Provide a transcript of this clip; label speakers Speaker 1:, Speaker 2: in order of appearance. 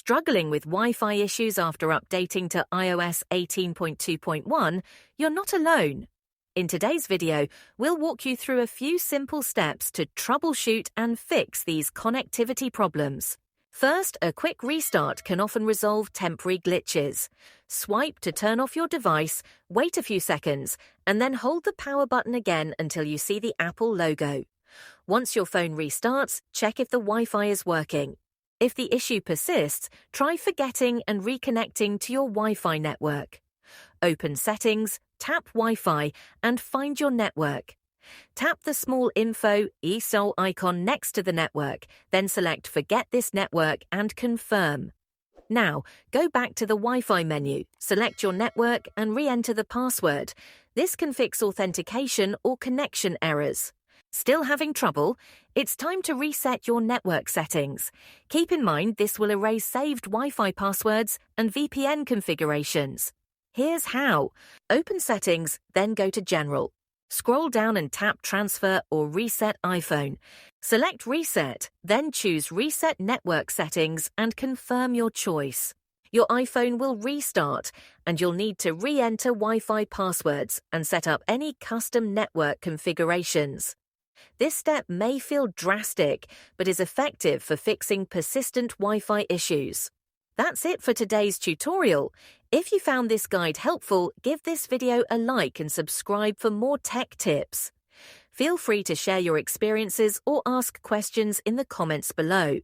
Speaker 1: Struggling with Wi-Fi issues after updating to iOS 18.2.1, you're not alone. In today's video, we'll walk you through a few simple steps to troubleshoot and fix these connectivity problems. First, a quick restart can often resolve temporary glitches. Swipe to turn off your device, wait a few seconds, and then hold the power button again until you see the Apple logo. Once your phone restarts, check if the Wi-Fi is working. If the issue persists, try forgetting and reconnecting to your Wi-Fi network. Open Settings, tap Wi-Fi, and find your network. Tap the small info eSOL icon next to the network, then select Forget this network and confirm. Now, go back to the Wi-Fi menu, select your network and re-enter the password. This can fix authentication or connection errors. Still having trouble? It's time to reset your network settings. Keep in mind this will erase saved Wi-Fi passwords and VPN configurations. Here's how. Open Settings, then go to General. Scroll down and tap Transfer or Reset iPhone. Select Reset, then choose Reset Network Settings and confirm your choice. Your iPhone will restart, and you'll need to re-enter Wi-Fi passwords and set up any custom network configurations. This step may feel drastic, but is effective for fixing persistent Wi-Fi issues. That's it for today's tutorial. If you found this guide helpful, give this video a like and subscribe for more tech tips. Feel free to share your experiences or ask questions in the comments below.